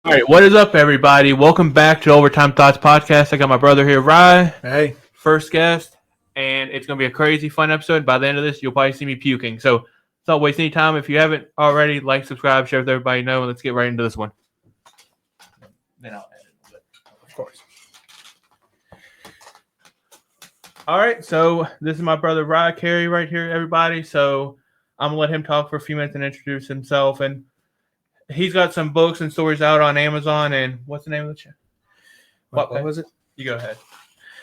All right, what is up, everybody? Welcome back to Overtime Thoughts Podcast. I got my brother here, Rye. Hey. First guest, and it's going to be a crazy fun episode. By the end of this, you'll probably see me puking. So, don't waste any time. If you haven't already, like, subscribe, share with everybody know, and let's get right into this one. Then I'll edit a bit. Of course. All right, so this is my brother, Rye Carey, right here, everybody. So, I'm going to let him talk for a few minutes and introduce himself. And he's got some books and stories out on Amazon. And what's the name of the channel? What was it? You go ahead.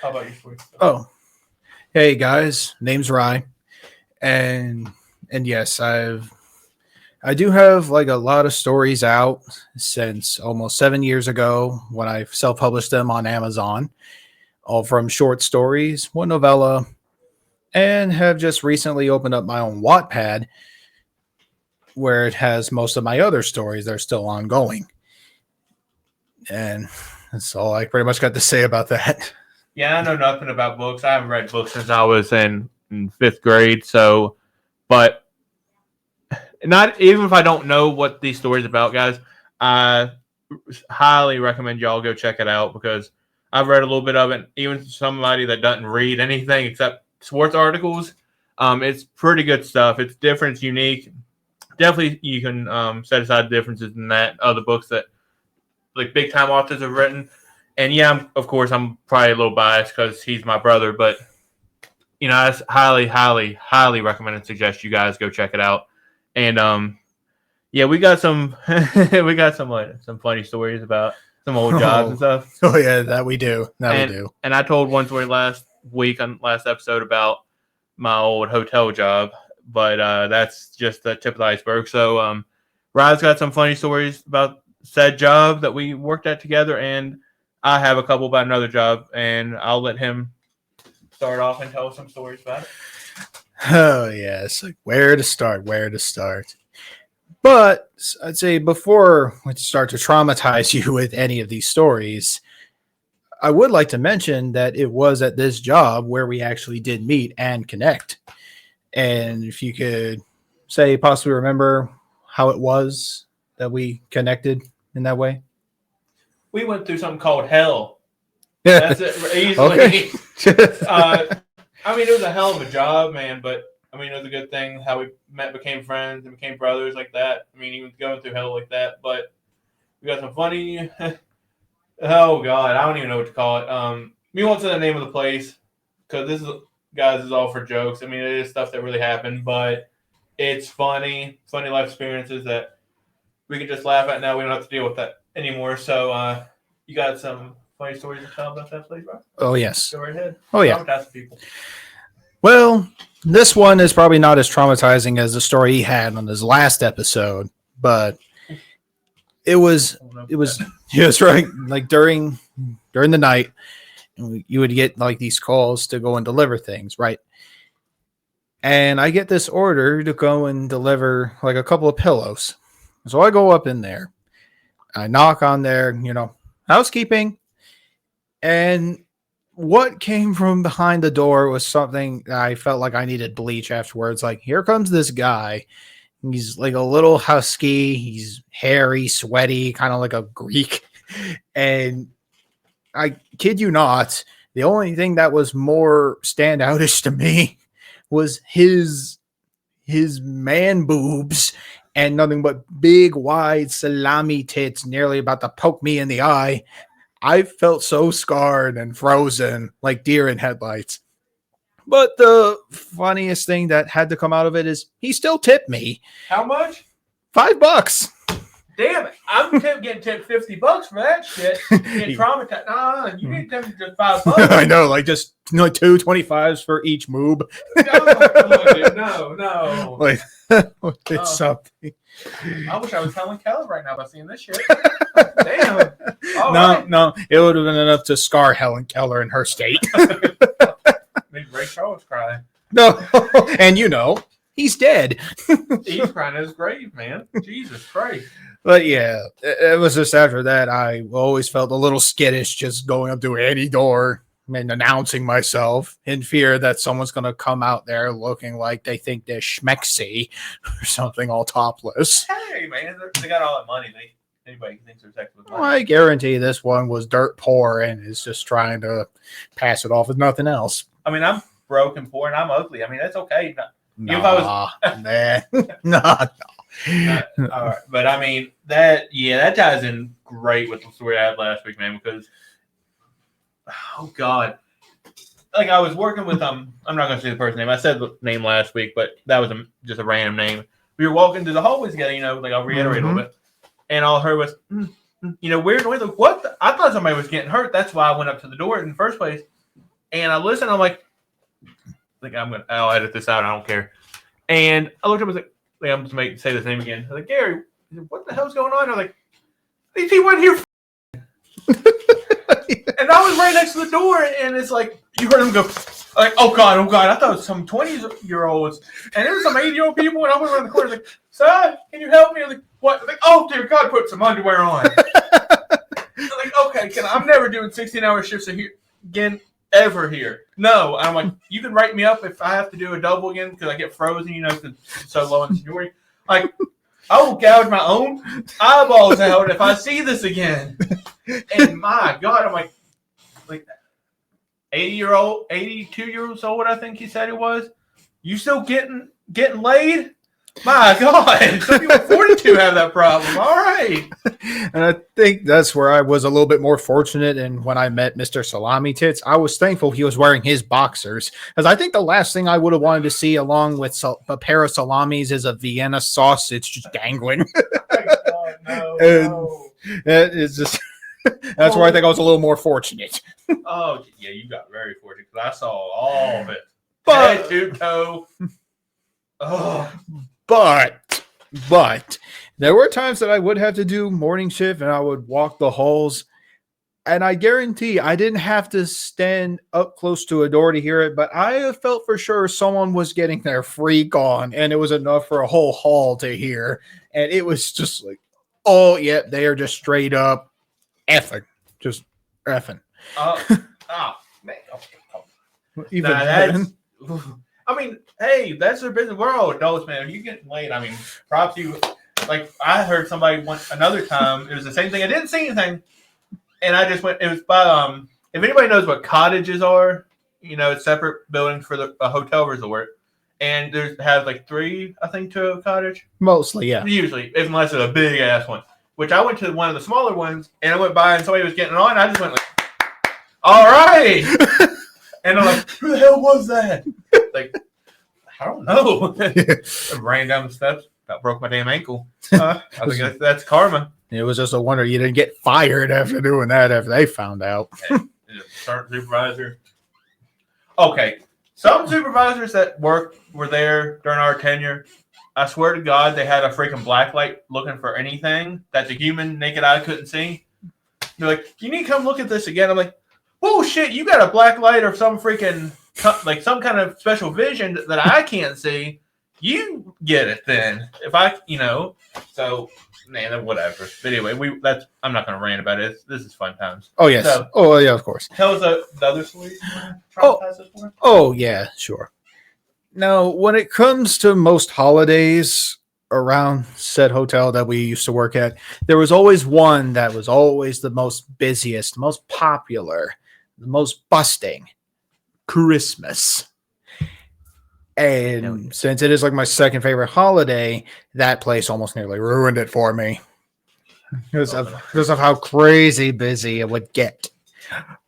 How about your story? Oh, hey guys, name's Rye, and yes, I do have like a lot of stories out since almost 7 years ago when I self-published them on Amazon, all from short stories, one novella, and have just recently opened up my own Wattpad, where it has most of my other stories that are still ongoing. And that's all I pretty much got to say about that. Yeah, I know nothing about books. I haven't read books since I was in fifth grade. So, but not even if I don't know what these stories about, guys, I highly recommend y'all go check it out because I've read a little bit of it. Even somebody that doesn't read anything except sports articles, it's pretty good stuff. It's different, it's unique. Definitely, you can set aside differences in that other books that like big time authors have written. And yeah, I'm probably a little biased because he's my brother, but you know, I highly recommend and suggest you guys go check it out. And yeah, we got some some funny stories about some old jobs and stuff. Oh yeah, that we do. And I told one story last episode about my old hotel job. But that's just the tip of the iceberg. So Rod's got some funny stories about said job that we worked at together, and I have a couple about another job, and I'll let him start off and tell some stories about it. Oh, yes. Like where to start. But I'd say before we start to traumatize you with any of these stories, I would like to mention that it was at this job where we actually did meet and connect. And if you could say, possibly remember how it was that we connected in that way. We went through something called hell. That's it, easily. Okay. I mean, it was a hell of a job, man, but I mean, it was a good thing how we met, became friends, and became brothers like that. I mean, even going through hell like that, but we got some funny, oh God, I don't even know what to call it. We won't say the name of the place because this is all for jokes. I mean, it is stuff that really happened, but it's funny life experiences that we can just laugh at now. We don't have to deal with that anymore. So you got some funny stories to tell about that place, bro? Oh, yes. Go right ahead. Oh, yeah. Traumatize people. Well, this one is probably not as traumatizing as the story he had on his last episode, but it was right, like during the night, you would get like these calls to go and deliver things, right? And I get this order to go and deliver like a couple of pillows. So I go up in there. I knock on their, housekeeping. And what came from behind the door was something that I felt like I needed bleach afterwards. Like, here comes this guy. He's like a little husky. He's hairy, sweaty, kind of like a Greek. And I kid you not, the only thing that was more standoutish to me was his man boobs and nothing but big, wide salami tits nearly about to poke me in the eye. I felt so scarred and frozen like deer in headlights. But the funniest thing that had to come out of it is he still tipped me. How much? $5. Damn it. I'm getting tipped $50 for that shit. Getting traumatized. Nah, you get tipped just $5. I know, like just like 2 25s for each moob. No. Like it's something. I wish I was Helen Keller right now by seeing this shit. Damn. No, it would have been enough to scar Helen Keller in her state. Made Ray Charles cry. No, and he's dead. He's crying in his grave, man. Jesus Christ. But yeah, it was just after that I always felt a little skittish just going up to any door and announcing myself in fear that someone's going to come out there looking like they think they're schmexy or something all topless. Hey, man, they got all that money. anybody thinks they're sexy with Well, money. I guarantee this one was dirt poor and is just trying to pass it off as nothing else. I mean, I'm broke and poor and I'm ugly. I mean, that's okay. Nah, If I was- nah. All right, but I mean that ties in great with the story I had last week, man. Because oh god, like I was working with I'm not gonna say the person's name. I said the name last week, but that was just a random name. We were walking through the hallways together, like I'll reiterate a little bit, and all I heard was weird noise. Like what? I thought somebody was getting hurt. That's why I went up to the door in the first place, and I listened. I'm like I'll edit this out. I don't care. And I looked up and was like I'm just say this name again. I was like, Gary, what the hell's going on? I was like, these people in here. And I was right next to the door, and it's like, you heard him go, like, oh God. I thought it was some 20-year-olds, and it was some 80-year-old people, and I went around the corner, like, son, can you help me? I was like, what? I was like, oh, dear God, put some underwear on. I'm like, okay, I'm never doing 16-hour shifts again, ever here. No. I'm like, you can write me up if I have to do a double again, because I get frozen, because it's so low in seniority. Like, I will gouge my own eyeballs out if I see this again. And my God, I'm like 80-year-old, 82 years old, I think he said it was. You still getting laid? My God, some people 42 have that problem. All right. And I think that's where I was a little bit more fortunate. And when I met Mr. Salami Tits, I was thankful he was wearing his boxers, because I think the last thing I would have wanted to see along with a pair of salamis is a Vienna sausage just dangling. Oh, no. It's just that's where I think I was a little more fortunate. Oh, yeah, you got very fortunate because I saw all of it. But head to toe. Oh. But there were times that I would have to do morning shift and I would walk the halls, and I guarantee I didn't have to stand up close to a door to hear it, but I felt for sure someone was getting their freak on, and it was enough for a whole hall to hear. And it was just like, oh, yeah, they are just straight up effing. Just effing. Man. Okay. Even that's... I mean, hey, that's their business. We're all adults, man. If you get late, I mean, props to you. Like, I heard somebody another time, it was the same thing. I didn't see anything, and I just went, it was by, if anybody knows what cottages are, it's separate buildings for a hotel resort, and has like 3, I think, to a cottage. Mostly, yeah. Usually, unless it's a big-ass one, which I went to one of the smaller ones, and I went by, and somebody was getting on, and I just went like, all right. And I'm like, who the hell was that? Like, I don't know. I ran down the steps, about broke my damn ankle. I think that's karma. It was just a wonder you didn't get fired after doing that after they found out. Sergeant supervisor. Okay. Some supervisors that were there during our tenure, I swear to God, they had a freaking black light looking for anything that the human naked eye couldn't see. They're like, you need to come look at this again. I'm like, oh shit, you got a black light or some freaking like some kind of special vision that I can't see. You get it then. If I, so man, whatever. But anyway, I'm not going to rant about it. This is fun times. Oh yes. So, yeah, of course. Tell us the other story. Oh yeah, sure. Now, when it comes to most holidays around said hotel that we used to work at, there was always one that was always the most busiest, most popular, the most busting. Christmas. And since it is like my second favorite holiday, that place almost nearly ruined it for me because of how crazy busy it would get.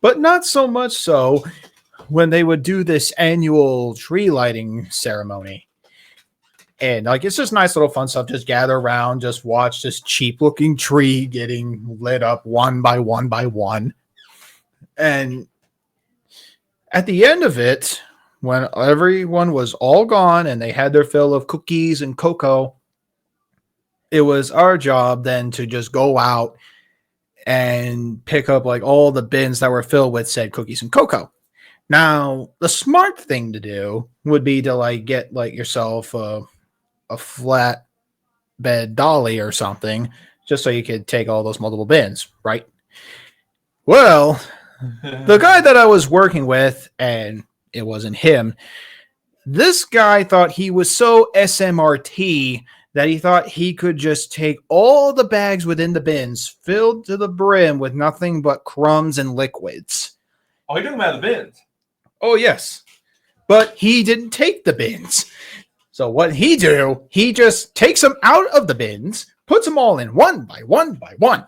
But not so much so when they would do this annual tree lighting ceremony. And like, it's just nice little fun stuff. Just gather around, just watch this cheap looking tree getting lit up one by one by one. And at the end of it, when everyone was all gone and they had their fill of cookies and cocoa, it was our job then to just go out and pick up like all the bins that were filled with said cookies and cocoa. Now, the smart thing to do would be to like get like yourself a flat bed dolly or something, just so you could take all those multiple bins, right? Well, the guy that I was working with, and it wasn't him, this guy thought he was so SMRT that he thought he could just take all the bags within the bins filled to the brim with nothing but crumbs and liquids. Oh, you're talking about the bins. Oh, yes. But he didn't take the bins. So what he do, he just takes them out of the bins, puts them all in one by one by one.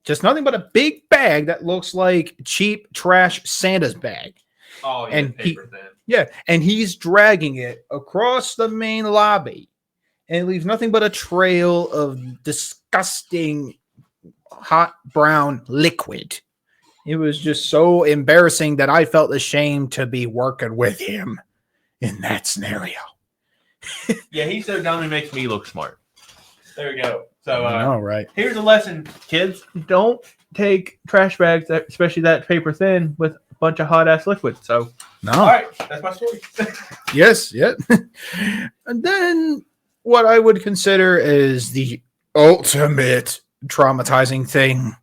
Just nothing but a big bag that looks like cheap trash Santa's bag. Oh, yeah, And paper thin. Yeah, and he's dragging it across the main lobby. And it leaves nothing but a trail of disgusting hot brown liquid. It was just so embarrassing that I felt ashamed to be working with him in that scenario. Yeah, he's so dumb he makes me look smart. There we go. So Right. Here's a lesson, kids. Don't take trash bags, especially that paper thin, with a bunch of hot ass liquid. So No. all right, that's my story. Yes, yeah. And then what I would consider is the ultimate traumatizing thing,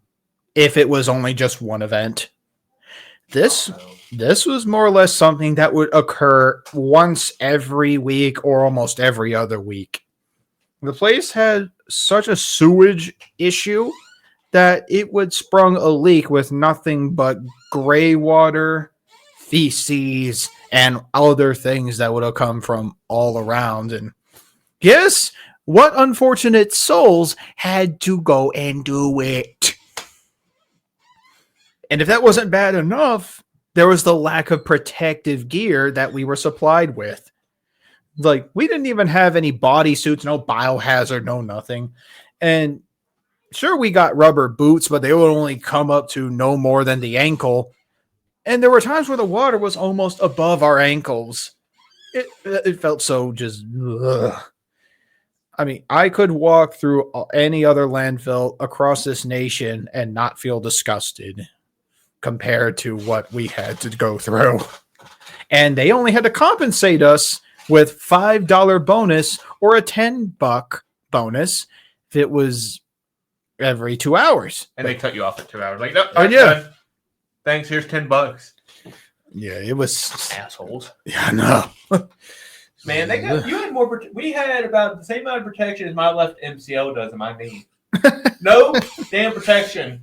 if it was only just one event. This was more or less something that would occur once every week or almost every other week. The place had such a sewage issue that it would sprung a leak with nothing but gray water, feces, and other things that would have come from all around. And yes, what unfortunate souls had to go and do it? And if that wasn't bad enough, there was the lack of protective gear that we were supplied with. Like, we didn't even have any bodysuits, no biohazard, no nothing. And sure, we got rubber boots, but they would only come up to no more than the ankle. And there were times where the water was almost above our ankles. It felt so just... Ugh. I mean, I could walk through any other landfill across this nation and not feel disgusted compared to what we had to go through. And they only had to compensate us with $5 bonus or a $10 bonus if it was every 2 hours. And they cut you off at 2 hours. Like, no, Yeah. Thanks, here's $10. Yeah, it was Assholes. Yeah, no. Man, they got you had more. We had about the same amount of protection as my left MCL does in my knee. No damn protection.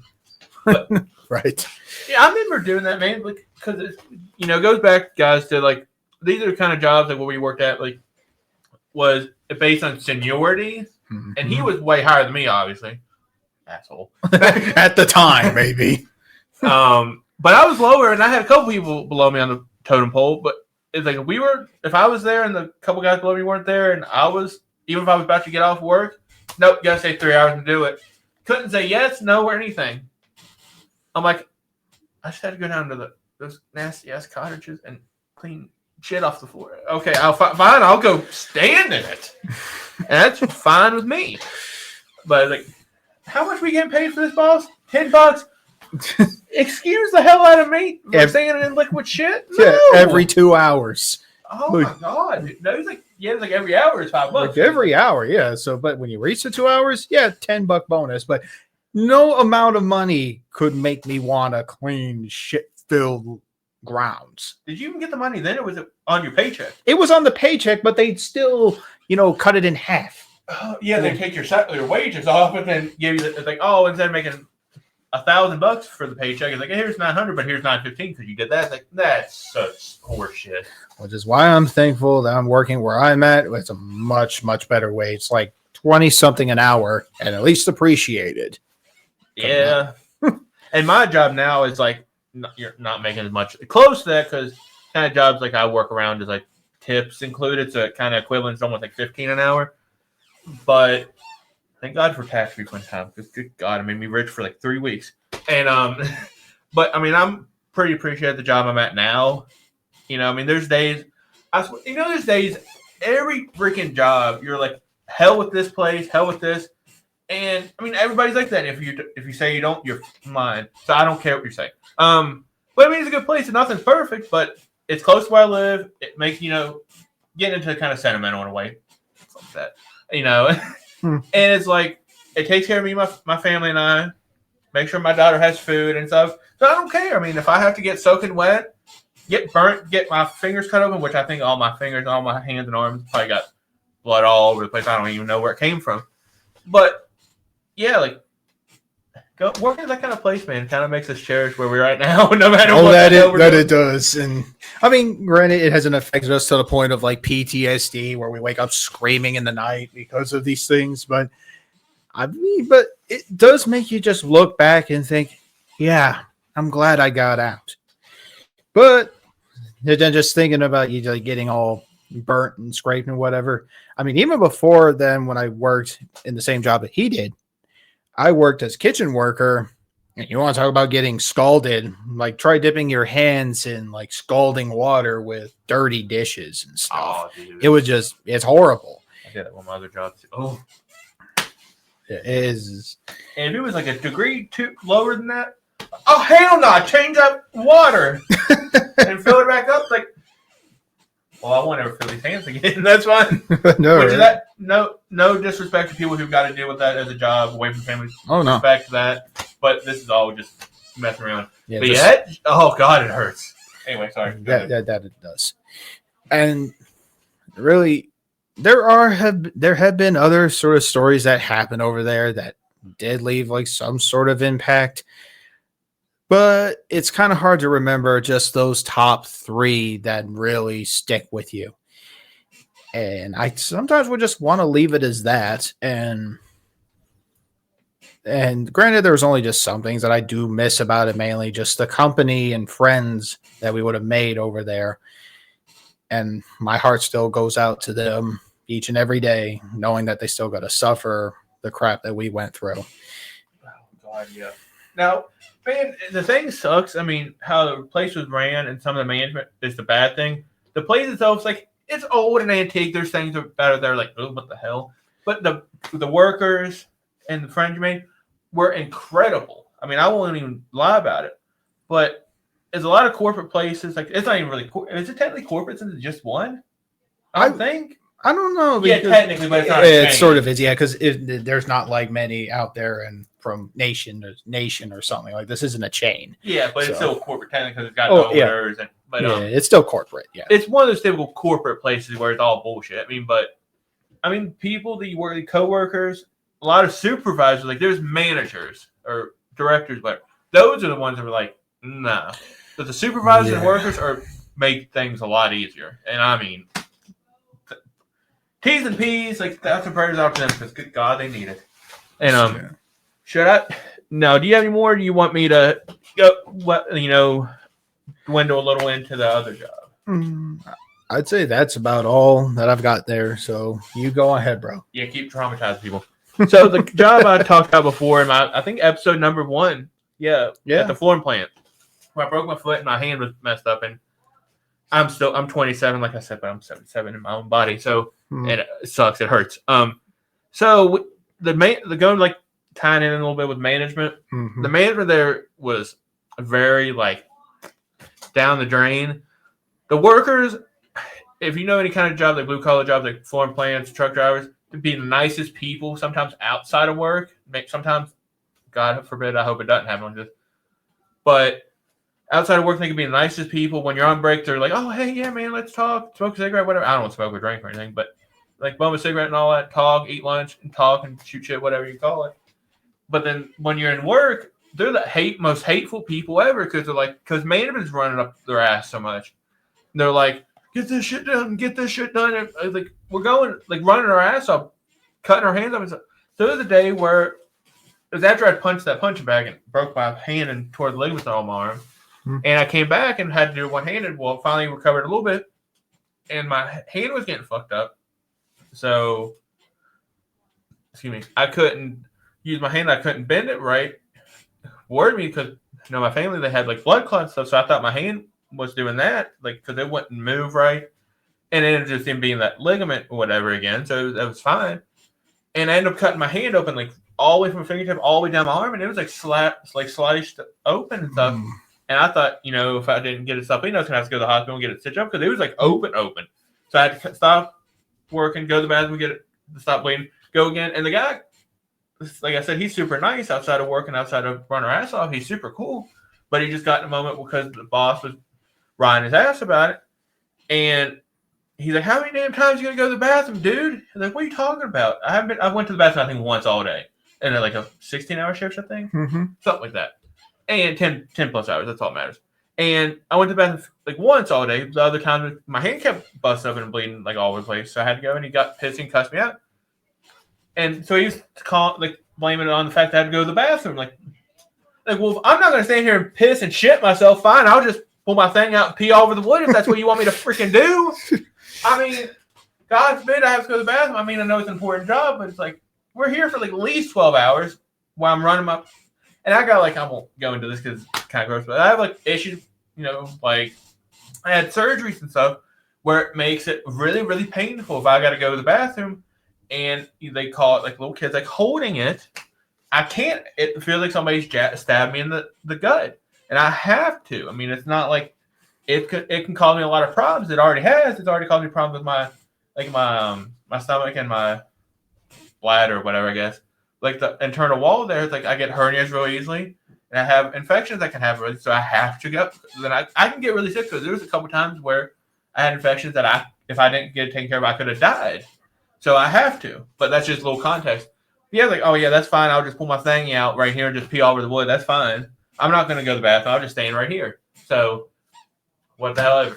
But, right. Yeah, I remember doing that, man. Because it goes back, guys, to like these are the kind of jobs like where we worked at. Like, was based on seniority, and he was way higher than me, obviously. Asshole. At the time, maybe. But I was lower, and I had a couple people below me on the totem pole. But it's like if I was there and the couple guys below me weren't there, and even if I was about to get off work, nope, gotta stay 3 hours and do it. Couldn't say yes, no, or anything. I'm like, I just had to go down to those nasty ass cottages and clean shit off the floor. Okay, fine, I'll go stand in it. And that's fine with me. But like, how much we getting paid for this, boss? $10? Excuse the hell out of me for standing in liquid shit? No. Yeah, every 2 hours. Oh my god! No, it's like every hour is $5. Like every hour, yeah. So, but when you reach the 2 hours, yeah, $10 bonus. But no amount of money could make me want to clean shit-filled grounds. Did you even get the money then, or was it on your paycheck? It was on the paycheck, but they'd still, cut it in half. Yeah, they take your wages off and then give you it's like, oh, instead of making $1,000 for the paycheck, it's like, hey, here's $900, but here's $915 because you did that. It's like, that's such horseshit. Which is why I'm thankful that I'm working where I'm at. It's a much, much better wage. It's like 20 something an hour and at least appreciated. Yeah. And my job now is like, you're not making as much close to that because kind of jobs like I work around is like tips included. So it kind of equivalent to almost like $15 an hour. But thank God for tax refund time because good God, it made me rich for like 3 weeks. And, but I mean, I'm pretty appreciative of the job I'm at now. There's days, there's days, every freaking job, you're like, hell with this place, hell with this. And I mean, everybody's like that. If you say you don't, you're lying. So I don't care what you're saying. But I mean, it's a good place and nothing's perfect, but it's close to where I live. It makes, getting into kind of sentimental in a way. It's like that, and it's like, it takes care of me, my family and I, make sure my daughter has food and stuff. So I don't care. I mean, if I have to get soaking wet, get burnt, get my fingers cut open, which I think all my fingers, all my hands and arms probably got blood all over the place. I don't even know where it came from. But yeah, like working at that kind of place, man, kind of makes us cherish where we're right now, no matter what. That it does. And I mean, granted, it hasn't affected us to the point of like PTSD where we wake up screaming in the night because of these things. But but it does make you just look back and think, yeah, I'm glad I got out. But then just thinking about you like getting all burnt and scraped and whatever. I mean, even before then, when I worked in the same job that he did, I worked as kitchen worker. And you want to talk about getting scalded? Like, try dipping your hands in like scalding water with dirty dishes and stuff. Oh, dude. It's horrible. I did that with my other job too. Oh, it is. And if it was like a degree lower than that, oh hell no! Change up water and fill it back up. Like, well, I won't ever fill these hands again. That's fine. No disrespect to people who've got to deal with that as a job away from families. Oh no, respect that. But this is all just messing around. Yeah, but oh god, it hurts. Anyway, sorry. That it does. And really, there have been other sort of stories that happened over there that did leave like some sort of impact. But it's kind of hard to remember just those top 3 that really stick with you. And I sometimes would just want to leave it as that. And granted, there was only just some things that I do miss about it, mainly just the company and friends that we would have made over there. And my heart still goes out to them each and every day, knowing that they still got to suffer the crap that we went through. Oh, God, yeah. Now, man, the thing sucks. I mean, how the place was ran and some of the management is the bad thing. The place itself is like, it's old and antique. There's things about it that are like, oh, what the hell? But the workers and the friends you made were incredible. I mean, I won't even lie about it. But there's a lot of corporate places. Like, it's not even really is it technically corporate since it's just one? I think. I don't know. Yeah, technically, but it's not. It sort of is, yeah, because there's not like many out there and from nation or something like this. Isn't a chain. Yeah, but it's still corporate technically because it's got owners. It's still corporate. Yeah, it's one of those typical corporate places where it's all bullshit. I mean, people that you work with, coworkers, a lot of supervisors, like there's managers or directors, but those are the ones that were like, nah. But the supervisors and workers make things a lot easier. And I mean, T's and P's, like that's a prayers out to them because good God, they need it. And should I? No. Do you have any more? Or do you want me to go? Dwindle a little into the other job? I'd say that's about all that I've got there. So you go ahead, bro. Yeah, keep traumatizing people. So the job I talked about before in I think episode number 1. Yeah. At the flooring plant, where I broke my foot and my hand was messed up, and I'm 27, like I said, but I'm 77 in my own body. So it sucks. It hurts. So going like tying in a little bit with management. Mm-hmm. The management there was very like down the drain. The workers, if you know any kind of job, like blue collar jobs, like flooring plants, truck drivers, to be the nicest people. Sometimes outside of work, sometimes, God forbid, I hope it doesn't happen like this. But outside of work, they can be the nicest people. When you're on break, they're like, "Oh, hey, yeah, man, let's talk, smoke a cigarette, whatever." I don't smoke or drink or anything, but like bum a cigarette and all that, talk, eat lunch, and talk and shoot shit, whatever you call it. But then when you're in work, they're the most hateful people ever because management's running up their ass so much. And they're like, get this shit done. And, like we're going like running our ass off, cutting our hands off. And so there was a day where it was after I punched that punching bag and broke my hand and tore the ligaments on my arm. And I came back and had to do one-handed. Well, finally recovered a little bit, and my hand was getting fucked up. So, I couldn't use my hand. I couldn't bend it right. Worried me because my family, they had like blood clots stuff, so I thought my hand was doing that, like because it wouldn't move right, and it ended just in being that ligament or whatever again. So that was fine, and I ended up cutting my hand open like all the way from my fingertip all the way down my arm, and it was like sliced open and stuff. And I thought, if I didn't get it stopped, I was gonna have to go to the hospital and get it stitched up because it was like open. So I had to stop working, go to the bathroom, get it to stop bleeding, go again, and the guy. Like I said, he's super nice outside of work and outside of running our ass off. He's super cool. But he just got in a moment because the boss was riding his ass about it. And he's like, how many damn times you gonna go to the bathroom, dude? I'm like, what are you talking about? I went to the bathroom I think once all day, and then like a 16-hour shift, I think, something like that, and 10 plus hours. That's all that matters. And I went to the bathroom like once all day. The other time, my hand kept busting open and bleeding like all over the place, so I had to go, and he got pissed and cussed me out. And so he was blaming it on the fact that I had to go to the bathroom. Like, well, I'm not gonna stand here and piss and shit myself. Fine, I'll just pull my thing out and pee all over the wood if that's what you want me to freaking do. I mean, God forbid I have to go to the bathroom. I mean, I know it's an important job, but it's like we're here for like at least 12 hours while I'm running my. And I got like I won't go into this because it's kind of gross, but I have like issues. Like I had surgeries and stuff where it makes it really, really painful if I got to go to the bathroom, and they call it like little kids like holding it. I can't. It feels like somebody's stabbed me in the gut, and I have to. I mean, it's not like it can cause me a lot of problems. It already has. It's already caused me problems with my stomach and my bladder or whatever. I guess like the internal wall there. It's like I get hernias really easily, and I have infections I can have really. So I have to go. Then I can get really sick because there was a couple times where I had infections that if I didn't get it taken care of, I could have died. So I have to. But that's just a little context. Yeah, like, oh, yeah, that's fine. I'll just pull my thing out right here and just pee all over the wood. That's fine. I'm not going to go to the bathroom. I'll just stand right here. So, what the hell ever.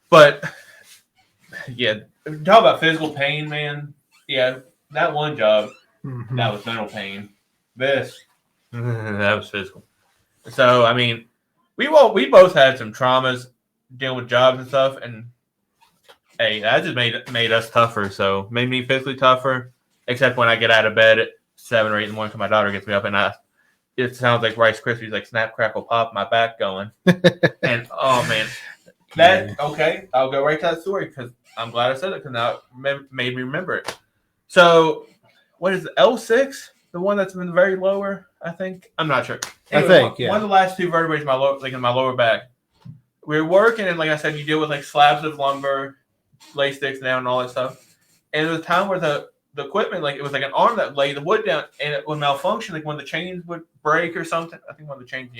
But, yeah, talk about physical pain, man. Yeah, that one job, that was mental pain. This, that was physical. So, I mean, we both had some traumas dealing with jobs and stuff. And, hey, that just made us tougher. So, made me physically tougher. Except when I get out of bed at 7 or 8 in the morning because my daughter gets me up and it sounds like Rice Krispies, like snap, crackle, pop, my back going. And, oh, man. Okay, I'll go right to that story because I'm glad I said it because now it made me remember it. So, what is it, L6? The one that's been very lower, I think? I'm not sure. Anyway, one of the last two vertebrae in my lower back. We were working, and like I said, you deal with like slabs of lumber, lay sticks down, and all that stuff. And there was a time where the equipment, like it was like an arm that laid the wood down, and it would malfunction, like when the chains would break or something. I think one of the chains,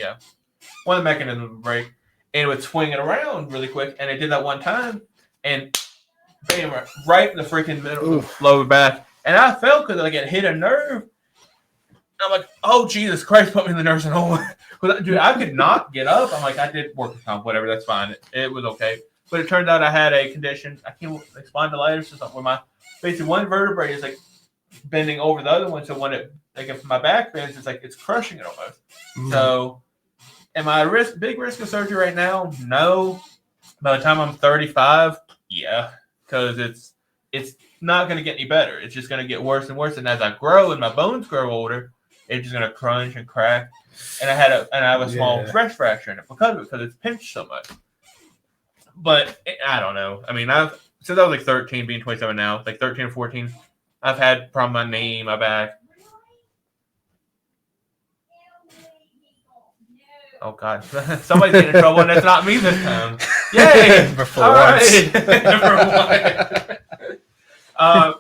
one of the mechanisms would break, and it would swing it around really quick. And it did that one time, and bam, right in the freaking middle of the lower back. And I felt because like it hit a nerve. And I'm like, oh Jesus Christ, put me in the nursing home. Dude, I could not get up. I'm like, I did work comp, whatever, that's fine. It was okay. But it turned out I had a condition. I can't explain spondylitis or something where basically one vertebrae is like bending over the other one. So when it, like if my back bends, it's like it's crushing it almost. So am I big risk of surgery right now? No. By the time I'm 35, yeah. Because it's not going to get any better. It's just going to get worse and worse. And as I grow and my bones grow older, it's just going to crunch and crack. And I have a small stress fracture in it because it's pinched so much. But I don't know. I mean, since I was like 13, being 27 now, like 13 or 14, I've had problem with my knee, my back. Oh God, somebody's getting in trouble, and it's not me this time. Yay! For once.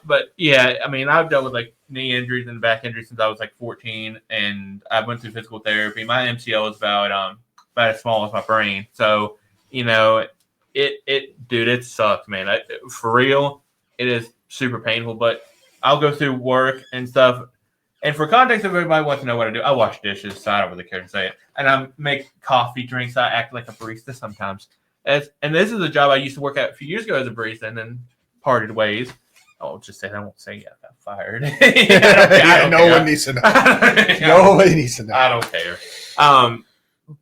But yeah, I mean, I've dealt with like knee injuries and back injuries since I was like 14, and I went through physical therapy. My MCL is about as small as my brain, so it sucks, man. For real, it is super painful. But I'll go through work and stuff. And for context, if everybody wants to know what I do, I wash dishes, so I don't really care to say it. And I make coffee drinks. I act like a barista sometimes. And this is a job I used to work at a few years ago as a barista, and then parted ways. I'll just say I won't say I got fired. No one needs to know. Nobody needs to know. I don't care.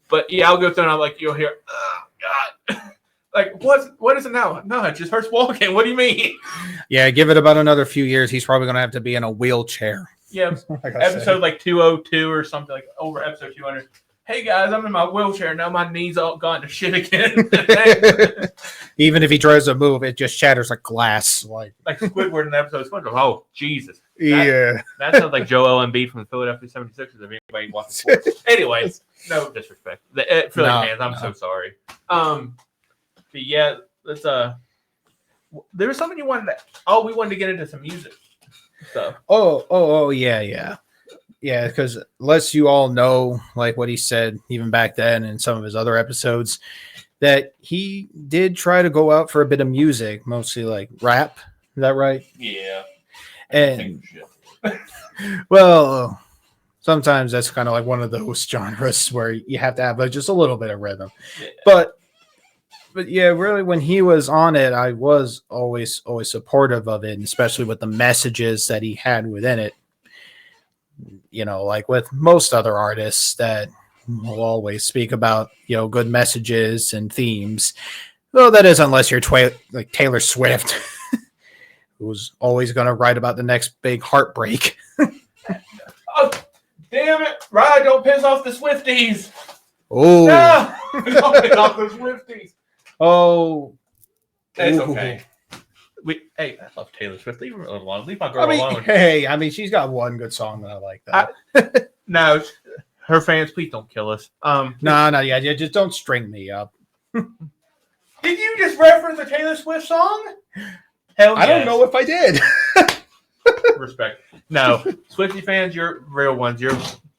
But yeah, I'll go through and I'm like, you'll hear, oh God. Like, what is it now? No, it just hurts walking. What do you mean? Yeah, give it about another few years. He's probably going to have to be in a wheelchair. Yeah, episode like 202 or something, like over episode 200. Hey, guys, I'm in my wheelchair. Now my knee's all gone to shit again. Even if he tries to move, it just shatters like glass. Like Squidward in the episode of SpongeBob. Oh, Jesus. That sounds like Joel Embiid from the Philadelphia 76ers if anybody watches sports. Anyways, no disrespect. Philly fans, I'm so sorry. But yeah, let's there was something you wanted to we wanted to get into some music stuff. Yeah, because unless you all know like what he said even back then in some of his other episodes, that he did try to go out for a bit of music, mostly like rap. Is that right? Yeah. And well, sometimes that's kind of like one of those genres where you have to have like just a little bit of rhythm. Yeah. But yeah, really, when he was on it, I was always supportive of it, and especially with the messages that he had within it. You know, like with most other artists that will always speak about, you know, good messages and themes. Though that is unless you're like Taylor Swift, who's always going to write about the next big heartbreak. Oh, damn it! Ryan, don't piss off the Swifties. Oh, No, don't piss off the Swifties. Oh, It's okay. Hey, I love Taylor Swift. Leave her alone. Leave my girl alone. Hey, I mean, she's got one good song that I like. That. No, her fans, please don't kill us. No, yeah, just don't string me up. Did you just reference a Taylor Swift song? Hell yes. I don't know if I did. Respect. No, Swiftie fans, you're real ones. You're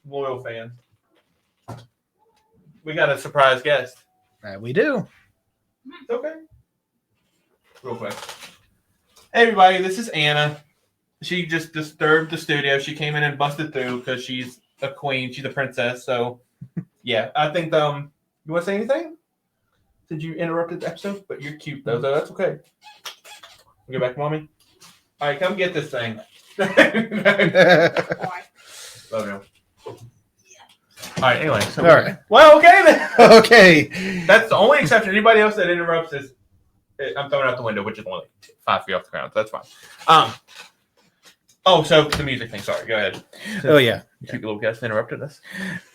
loyal fans. We got a surprise guest. We do. It's okay. Real quick. Hey, everybody, this is Anna. She just disturbed the studio. She came in and busted through because she's a queen. She's a princess. So, yeah, I think, you want to say anything? Did you interrupt the episode? But you're cute, though, so that's okay. Get back, mommy. All right, come get this thing. Love you. All right, anyway. So all right. Well, okay then. Okay. That's the only exception. Anybody else that interrupts is I'm throwing out the window, which is only 5 feet off the ground. So that's fine. Oh, so the music thing. Sorry, go ahead. Oh yeah. Cute little guest interrupted us.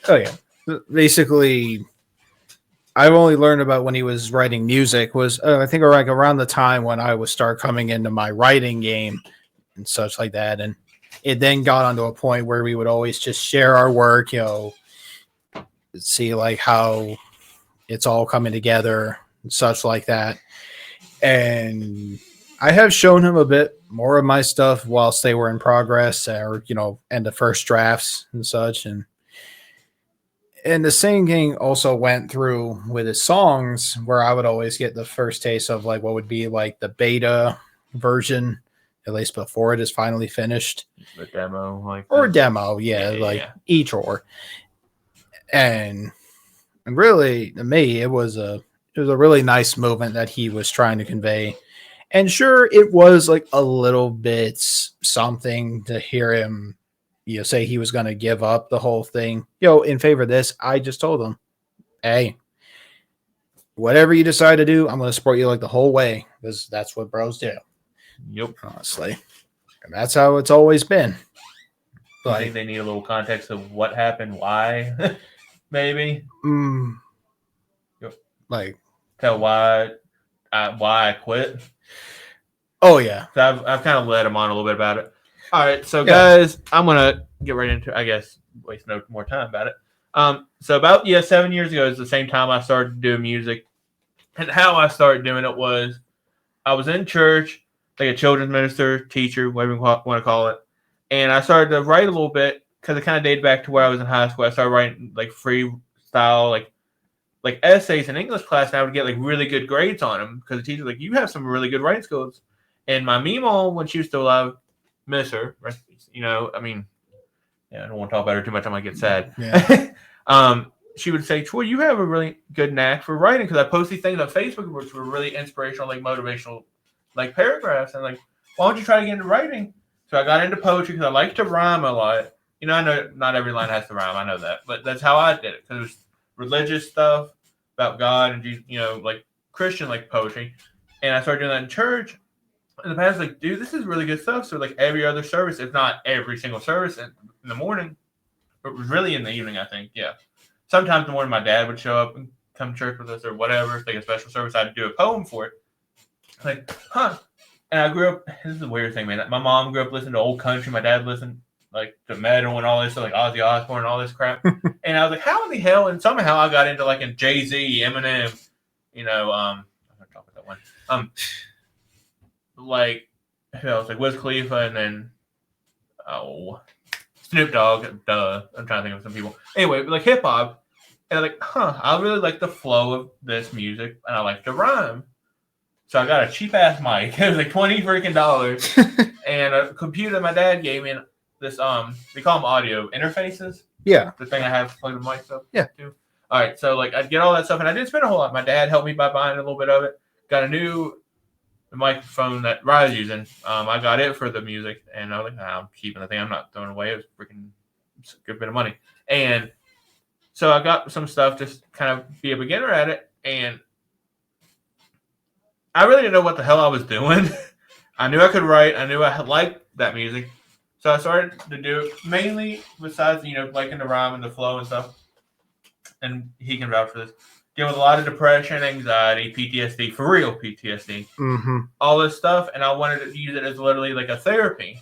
Oh yeah. Basically, I've only learned about when he was writing music was I think like around the time when I would start coming into my writing game and such like that, and it then got onto a point where we would always just share our work, you know, see like how it's all coming together and such like that. And I have shown him a bit more of my stuff whilst they were in progress or, you know, and the first drafts and such. And the same thing also went through with his songs where I would always get the first taste of like what would be like the beta version, at least before it is finally finished. The demo, like or demo, each or. And really, to me, it was a really nice movement that he was trying to convey. And sure, it was like a little bit something to hear him, you know, say he was going to give up the whole thing, you know, in favor of this. I just told him, hey, whatever you decide to do, I'm going to support you like the whole way because that's what bros do. Yep. Honestly. And that's how it's always been. I think they need a little context of what happened, why, maybe. Yep. Like, tell why I quit. Oh yeah, so I've kind of led him on a little bit about it. All right, so guys, I'm gonna get right into, I guess, waste no more time about it. So about 7 years ago is the same time I started doing music, and how I started doing it was I was in church, like a children's minister, teacher, whatever you want to call it, and I started to write a little bit because it kind of dated back to where I was in high school. I started writing like freestyle, like essays in English class, and I would get like really good grades on them because the teacher was like, you have some really good writing skills. And my Meemaw, when she was still alive, miss her, you know, I mean, I don't want to talk about her too much, I might get sad. Yeah. She would say, Troy, you have a really good knack for writing, because I post these things on Facebook which were really inspirational, like motivational, like paragraphs, and like, why don't you try to get into writing? So I got into poetry because I like to rhyme a lot. You know, I know not every line has to rhyme, I know that, but that's how I did it, because it was religious stuff about God and, you know, like Christian, like poetry. And I started doing that in church. And the pastor's like, dude, this is really good stuff. So like every other service, if not every single service in the morning, it was really in the evening, I think. Yeah. Sometimes in the morning, my dad would show up and come to church with us or whatever. It's like a special service. I'd do a poem for it. Like, huh. And I grew up, this is a weird thing, man. My mom grew up listening to old country. My dad listened like to metal and all this, so like Ozzy Osbourne and all this crap. And I was like, how in the hell? And somehow I got into like a Jay-Z, Eminem, you know, I'm going to talk about that one. Like, who else? Like Wiz Khalifa, and then Snoop Dogg. Duh. I'm trying to think of some people. Anyway, like hip hop. And I'm like, I really like the flow of this music, and I like the rhyme. So I got a cheap ass mic. It was like $20 freaking and a computer my dad gave me. This they call them audio interfaces. Yeah. The thing I have to plug the mic up Yeah. to. All right, so like I'd get all that stuff, and I didn't spend a whole lot. My dad helped me by buying a little bit of it. Got a new microphone that Rye's using. I got it for the music, and I was like, I'm keeping the thing. I'm not throwing it away. It was freaking a good bit of money. And so I got some stuff just kind of be a beginner at it, and I really didn't know what the hell I was doing. I knew I could write. I knew I liked that music. So I started to do it mainly besides, liking the rhyme and the flow and stuff. And he can vouch for this. Deal with a lot of depression, anxiety, PTSD, for real PTSD. Mm-hmm. All this stuff. And I wanted to use it as literally like a therapy.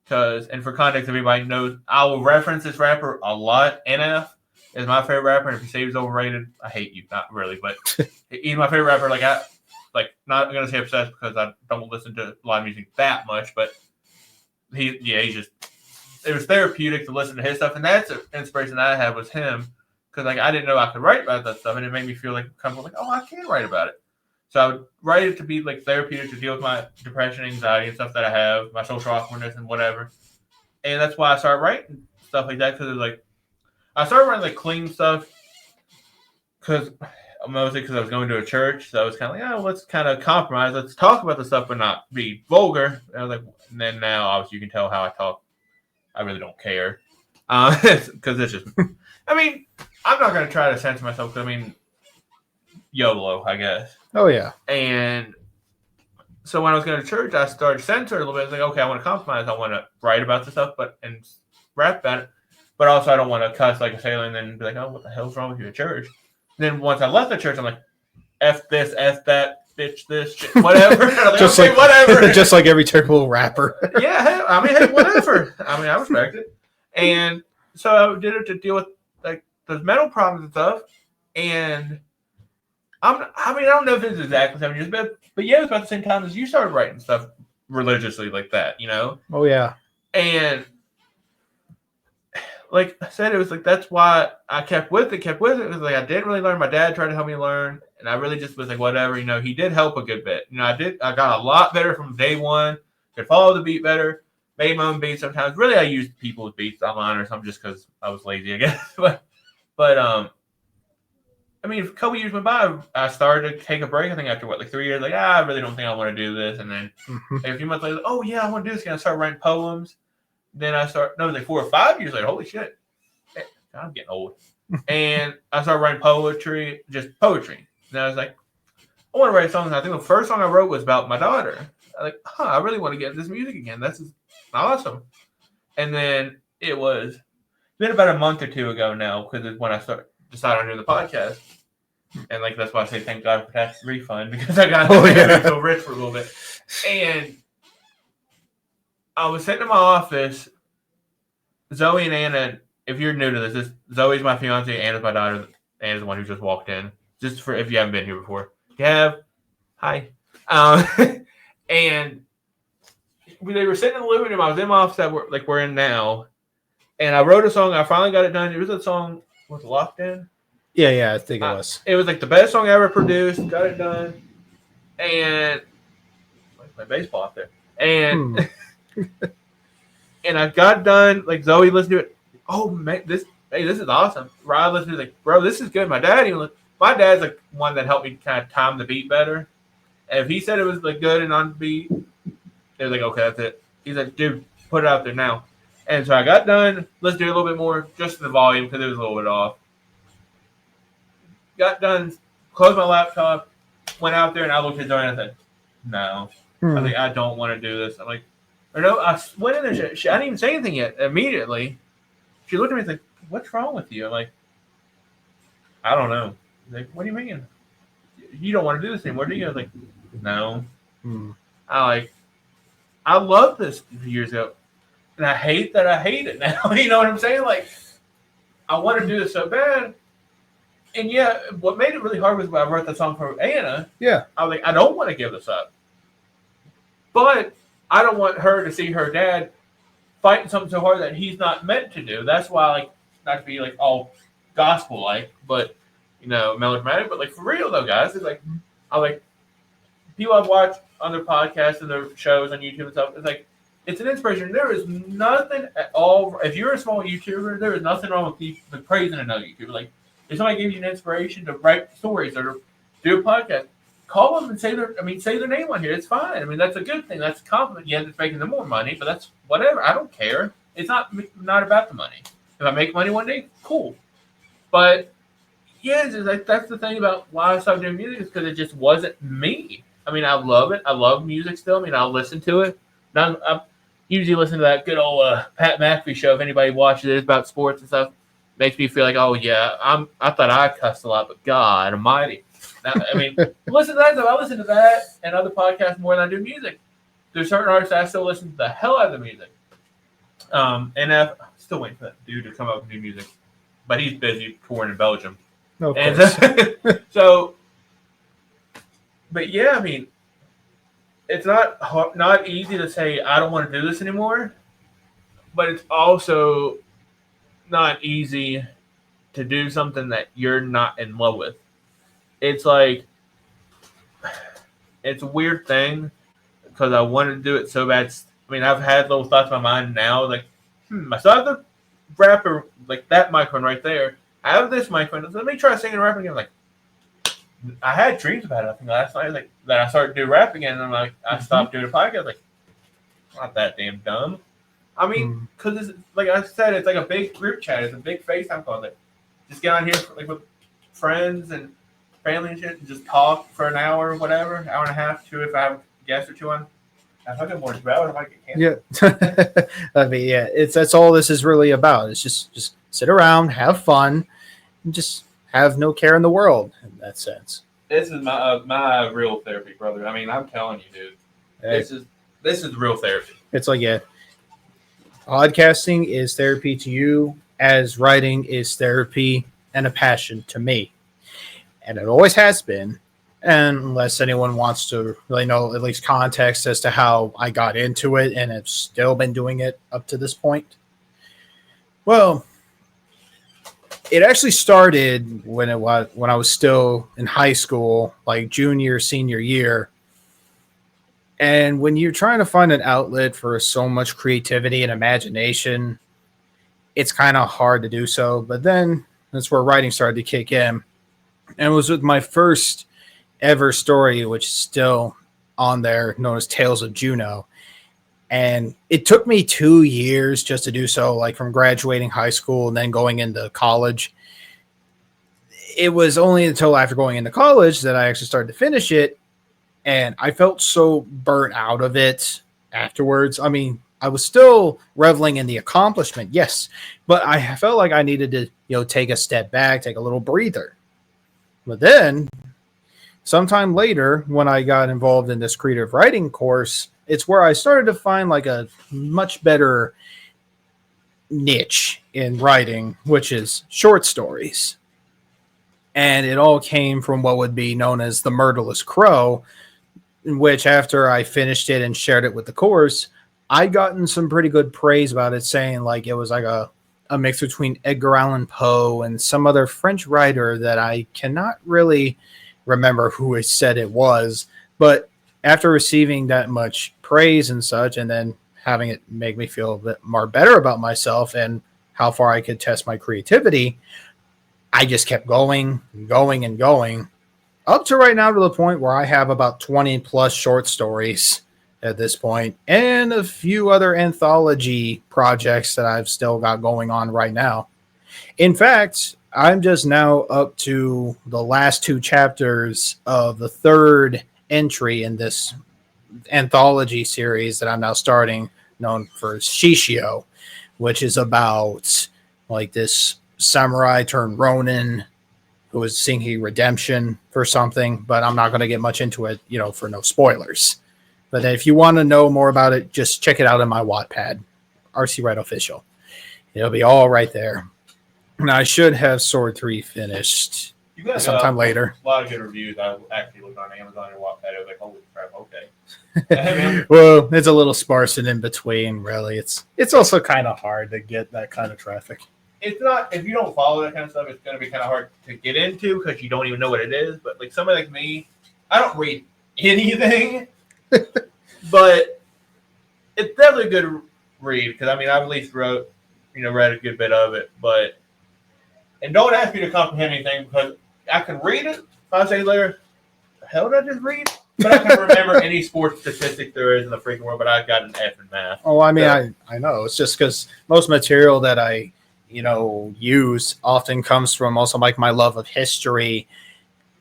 And for context, everybody knows, I will reference this rapper a lot. NF is my favorite rapper. And if you say he's overrated, I hate you. Not really, but he's my favorite rapper. Not going to say obsessed because I don't listen to live music that much, but it was therapeutic to listen to his stuff, and that's an inspiration I had was him, because I didn't know I could write about that stuff, and it made me feel I can write about it. So I would write it to be like therapeutic to deal with my depression, anxiety, and stuff that I have, my social awkwardness and whatever. And that's why I started writing stuff like that, because it was like I started writing like clean stuff, mostly because I was going to a church, so I was kind of like, let's kind of compromise. Let's talk about the stuff, but not be vulgar. And I was like, and then now, obviously, you can tell how I talk. I really don't care, because it's just. I mean, I'm not going to try to censor myself. YOLO, I guess. Oh yeah. And so when I was going to church, I started censoring a little bit. I was like, okay, I want to compromise. I want to write about the stuff, and rap about it. But also, I don't want to cuss like a sailor and then be like, what the hell's wrong with you at church? Then once I left the church, I'm like, F this, F that, bitch this, shit, whatever. Like, just okay, whatever. Just like every typical rapper. Yeah, hey, whatever. I respect it. And so I did it to deal with like those mental problems and stuff. And I don't know if it's exactly 7 years, but yeah, it was about the same time as you started writing stuff religiously like that, Oh yeah. And like I said, it was like that's why I kept with it. It was like I didn't really learn. My dad tried to help me learn, and I really just was like, whatever. He did help a good bit. I got a lot better from day one. Could follow the beat better. Made my own beats sometimes. Really, I used people's beats online or something just because I was lazy, I guess. but a couple years went by. I started to take a break. I think after 3 years, I really don't think I want to do this. And then a few months later, oh yeah, I want to do this again. I started writing poems. Then it was like 4 or 5 years later. Holy shit. I'm getting old. And I started writing poetry, just poetry. And I was like, I want to write songs. I think the first song I wrote was about my daughter. I was like, I really want to get into this music again. This is awesome. And then it was been about a month or two ago now, because it's when I decided on doing the podcast. And that's why I say thank God for tax refund, because I got to feel rich for a little bit. And I was sitting in my office. Zoe and Anna, if you're new to this, Zoe's my fiance, Anna's my daughter, Anna's the one who just walked in. Just for if you haven't been here before. If you have, hi. And they were sitting in the living room. I was in my office that we're in now. And I wrote a song. I finally got it done. It was a song, was it Locked In? Yeah, I think it was. It was the best song I ever produced. Got it done. And my baseball out there. And and I got done. Zoe listened to it. Oh man, this is awesome. Ryan listened to it, bro, this is good. My dad's one that helped me kind of time the beat better. And if he said it was good and on beat, they was okay, that's it. He's like, dude, put it out there now. And so I got done, listened to it a little bit more, just the volume because it was a little bit off. Got done, closed my laptop, went out there, and I looked at Zoe and I said, no. I don't want to do this. I'm like, or no, I went in there. I didn't even say anything yet. Immediately, she looked at me and said, what's wrong with you? I'm like, I don't know. She's like, what do you mean? You don't want to do this anymore, do you? I was like, no. I loved this years ago. And I hate that I hate it now. You know what I'm saying? I want to do this so bad. And yeah, what made it really hard was when I wrote that song for Anna. Yeah. I was like, I don't want to give this up. But I don't want her to see her dad fighting something so hard that he's not meant to do. That's why, not to be all gospel like, but melodramatic. But like for real though, guys, it's like I like people I've watched on their podcasts and their shows on YouTube and stuff. It's like it's an inspiration. There is nothing at all. If you're a small YouTuber, there is nothing wrong with praising another YouTuber. Like if somebody gives you an inspiration to write stories or do a podcast, call them and say their name on here. It's fine. I mean, that's a good thing. That's a compliment. Yeah, it's making them more money, but that's whatever. I don't care. It's not about the money. If I make money one day, cool. But yeah, it's just like that's the thing about why I stopped doing music is because it just wasn't me. I mean, I love it. I love music still. I mean, I'll listen to it. Now, I usually listen to that good old Pat McAfee show. If anybody watches it, it's about sports and stuff. Makes me feel like, oh yeah, I thought I cussed a lot, but God Almighty. Now, I mean, listen to that stuff. I listen to that and other podcasts more than I do music. There's certain artists I still listen to the hell out of the music. And I'm still waiting for that dude to come up with new music, but he's busy touring in Belgium. Of and course. so, but yeah, I mean, it's not easy to say I don't want to do this anymore, but it's also not easy to do something that you're not in love with. It's like it's a weird thing because I wanted to do it so bad. I mean, I've had little thoughts in my mind now, like, I still have the rapper, like that microphone right there. I have this microphone. Let me try singing and rapping again. Like, I had dreams about it. I think last night, like that I started to do rap again, and I'm like, I stopped doing a podcast. Like, not that damn dumb. I mean, because it's like I said, it's like a big group chat. It's a big FaceTime call. Like, just get on here with friends and family and shit, and just talk for an hour or whatever, hour and a half, two if I have a guest or two on. If I get more than 2 hours, I might get canceled. Yeah. I mean, yeah, that's all this is really about. It's just sit around, have fun, and just have no care in the world in that sense. This is my real therapy, brother. I mean, I'm telling you, dude. This is real therapy. It's like, yeah, podcasting is therapy to you as writing is therapy and a passion to me. And it always has been. And unless anyone wants to really know at least context as to how I got into it and have still been doing it up to this point. Well, it actually started when I was still in high school, like junior, senior year. And when you're trying to find an outlet for so much creativity and imagination, it's kind of hard to do so. But then that's where writing started to kick in. And it was with my first ever story, which is still on there, known as Tales of Juno. And it took me 2 years just to do so, like from graduating high school and then going into college. It was only until after going into college that I actually started to finish it. And I felt so burnt out of it afterwards. I mean, I was still reveling in the accomplishment, yes, but I felt like I needed to, take a step back, take a little breather. But then sometime later, when I got involved in this creative writing course, it's where I started to find like a much better niche in writing, which is short stories. And it all came from what would be known as the Murderless Crow, in which after I finished it and shared it with the course, I gotten some pretty good praise about it, saying like it was like a mix between Edgar Allan Poe and some other French writer that I cannot really remember who it said it was. But after receiving that much praise and such, and then having it make me feel a bit more better about myself and how far I could test my creativity, I just kept going, up to right now to the point where I have about 20 plus short stories at this point, and a few other anthology projects that I've still got going on right now. In fact, I'm just now up to the last 2 chapters of the 3rd entry in this anthology series that I'm now starting, known for Shishio, which is about like this samurai turned Ronin who was seeking redemption for something, but I'm not going to get much into it, for no spoilers. But if you want to know more about it, just check it out on my Wattpad, RC Wright Official. It'll be all right there. And I should have Sword 3 finished sometime later. A lot of good reviews. I actually looked on Amazon and Wattpad. I was like, holy crap, okay. Well, it's a little sparse and in between, really. It's also kind of hard to get that kind of traffic. it's not, if you don't follow that kind of stuff, it's going to be kind of hard to get into because you don't even know what it is. But like somebody like me, I don't read anything, but it's definitely a good read because I mean I've at least read a good bit of it. But and don't ask me to comprehend anything because I can read it 5 seconds later. The hell did I just read? But I can remember any sports statistic there is in the freaking world. But I got an F in math. Oh, I mean, So, I know. It's just because most material that I use often comes from also like my love of history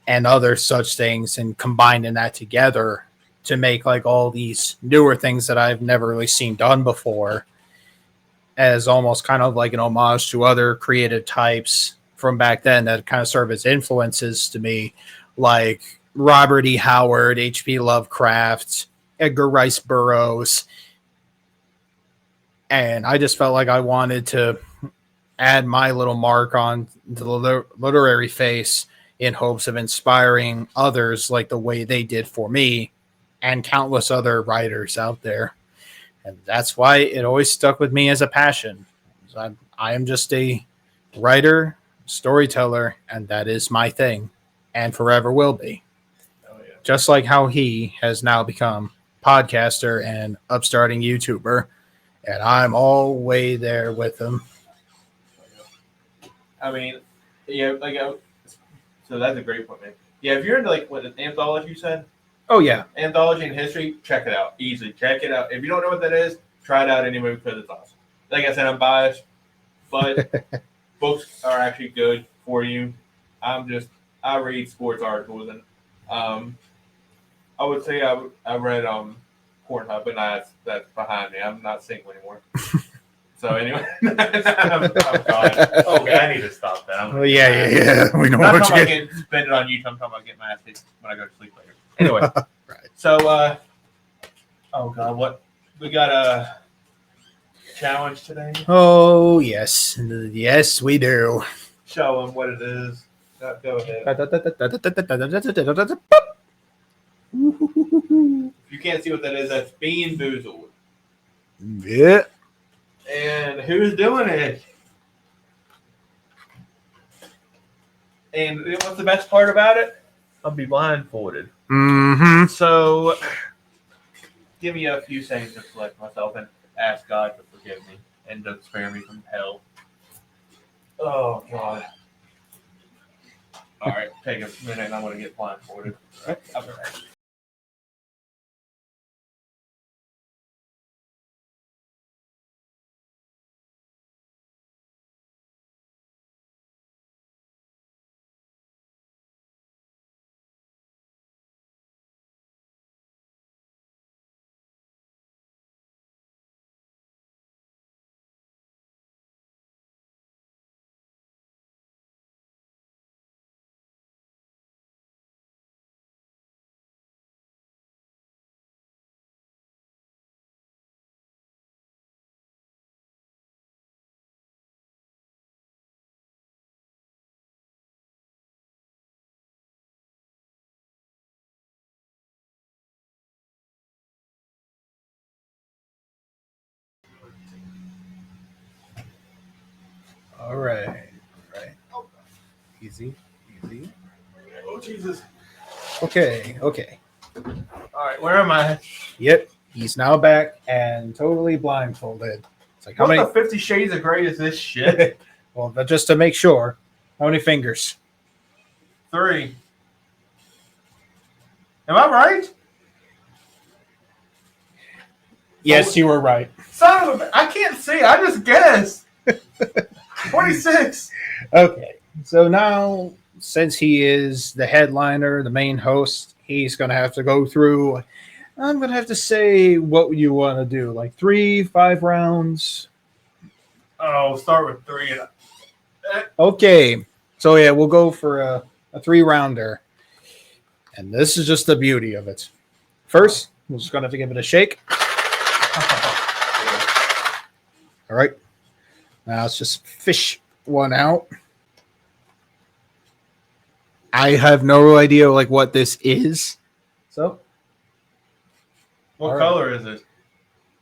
and other such things, and combining that together to make like all these newer things that I've never really seen done before as almost kind of like an homage to other creative types from back then that kind of serve as influences to me, like Robert E. Howard, H.P. Lovecraft, Edgar Rice Burroughs. And I just felt like I wanted to add my little mark on the literary face in hopes of inspiring others like the way they did for me and countless other writers out there. And that's why it always stuck with me as a passion. I am just a writer, storyteller, and that is my thing and forever will be. oh, yeah. Just like how he has now become podcaster and upstarting YouTuber. And I'm all way there with him. I mean, yeah, like so that's a great point, man. Yeah, if you're into like what an anthology you said, Oh, yeah. anthology and history, check it out. Easily check it out. If you don't know what that is, try it out anyway because it's awesome. Like I said, I'm biased, but books are actually good for you. I read sports articles and I would say I read Pornhub, but that's behind me. I'm not single anymore. So anyway, I'm gone. Okay, I need to stop that. Well, yeah. We know I'm not what talking you about get. getting spend it on YouTube. I'm talking about getting my ass kicked when I go to sleep later. Anyway, Right. So oh god, what we got a challenge today? Oh, yes. Yes, we do. Show them what it is. Go ahead. If you can't see what that is, that's Bean Boozled. Yeah. And who's doing it? And what's the best part about it? I'll be blindfolded. Mm-hmm. So, give me a few seconds to collect myself and ask God to forgive me and to spare me from hell. Oh, God. All right, take a minute and I'm going to get blindfolded. All right, I'll be right. All right. Easy. Oh, Jesus. Okay. All right, where am I? Yep. He's now back and totally blindfolded. It's like, how What many? the 50 Shades of Grey is this shit? Well, but just to make sure, how many fingers? 3. Am I right? Yes, you were right. Son of a... I can't see. I just guessed. 26. Okay. So now, since he is the headliner, the main host, he's going to have to go through. I'm going to have to say what you want to do. Like 3, 5 rounds. Oh, start with 3. Okay. So, yeah, we'll go for a 3-rounder. And this is just the beauty of it. First, we're just going to have to give it a shake. All right. Now let's just fish one out. I have no idea like what this is. So What All right. color is it?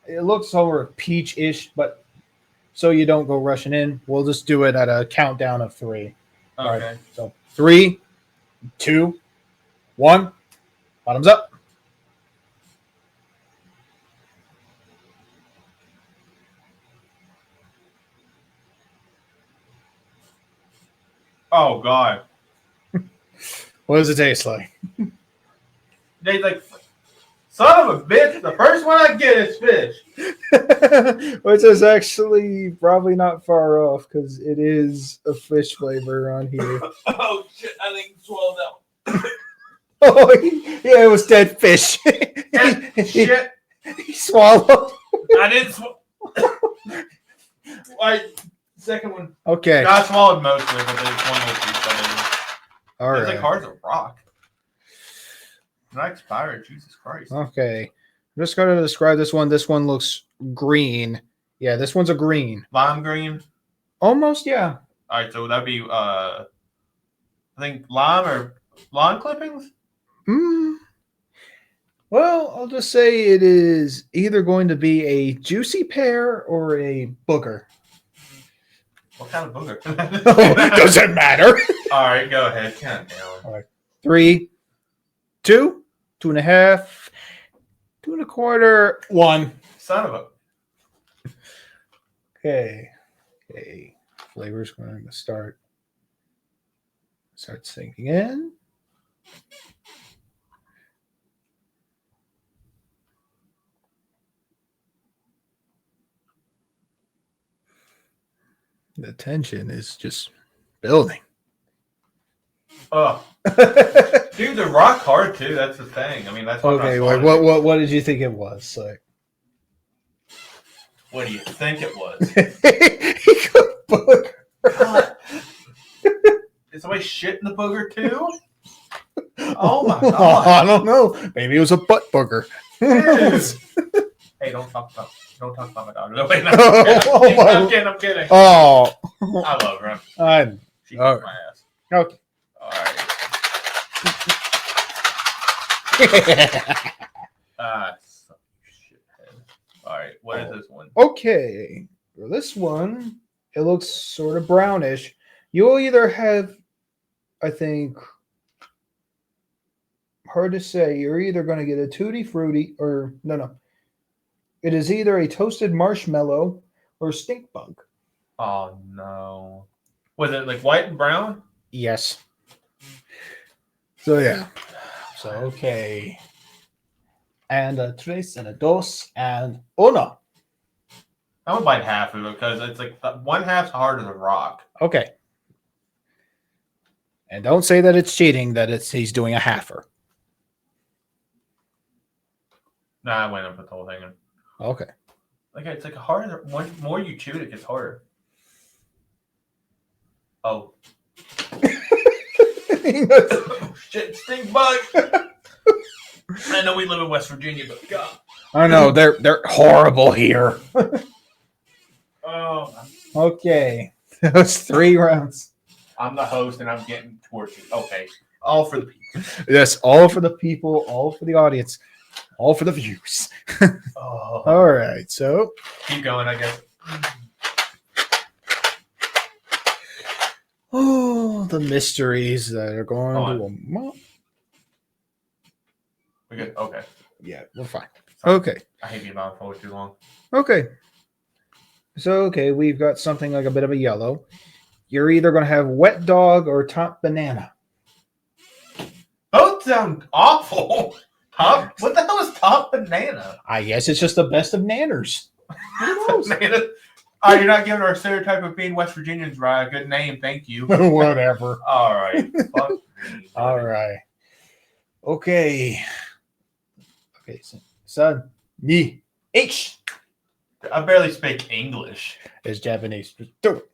it looks sort of peach-ish, but so you don't go rushing in, we'll just do it at a countdown of 3. Okay. All right. So 3, 2, 1. Bottoms up. Oh God. What does it taste like? They like, son of a bitch. The first one I get is fish. Which is actually probably not far off because it is a fish flavor on here. Oh shit! I think you swallowed that. Oh, yeah, it was dead fish. Shit! He swallowed. I didn't. Like second one. Okay. I swallowed most of it, but there's one little piece that All it's right. like hard as a rock. Not expired. Jesus Christ. Okay. I'm just going to describe this one. This one looks green. Yeah, this one's a green. Lime green. Almost, yeah. All right, so that'd be I think lime or lawn clippings. Well, I'll just say it is either going to be a juicy pear or a booger. What kind of booger? Does it matter? All right, go ahead. Count down. All right. 3, 2, 2.5, 2 1/4, 1. Son of a. Okay. Okay. Flavor's going to start sinking in. The tension is just building. Oh, dude, the rock hard too. That's the thing. I mean, that's Okay. Like, what did you think it was? Like, what do you think it was? he got booger. God. Is somebody shit in the booger too? Oh my God! I don't know. Maybe it was a butt booger. Hey, don't talk about my dog. No, wait, no, I'm kidding. Oh, I love her. She kicks Okay. my ass. Okay. All right. Shithead. All right. What is this one? Okay. For this one, it looks sort of brownish. You'll either have, I think, hard to say. You're either going to get a tutti frutti or no. It is either a toasted marshmallow or stink bug. Oh no. Was it like white and brown? Yes. So yeah. So okay. And a tres and a dos and uno. I would bite half of it because it's like one half's hard as a rock. Okay. And don't say that it's cheating, that he's doing a halfer. Nah, I went and put the whole thing in. Okay. Like it's like harder. One more you chew it gets harder. Oh. Oh shit, stink bug. I know we live in West Virginia, but God. I know they're horrible here. Oh. Okay. That was 3 rounds. I'm the host and I'm getting tortured. Okay. All for the people. Yes, all for the people, all for the audience, all for the views. Oh. All right, so Keep going, I guess. the mysteries that are going to. We're good. Okay. Yeah, we're fine. Okay. I hate being on for too long. Okay. So okay, we've got something like a bit of a yellow. You're either going to have wet dog or top banana. Both sound awful. Top? What the hell is top banana? I guess it's just the best of nanners. Banana. Oh, you're not giving our stereotype of being West Virginians right. A good name, thank you. Whatever. All right. Fuck me. All right. Okay. Okay. Son. Ni. H. I barely speak English. It's Japanese. Just do it.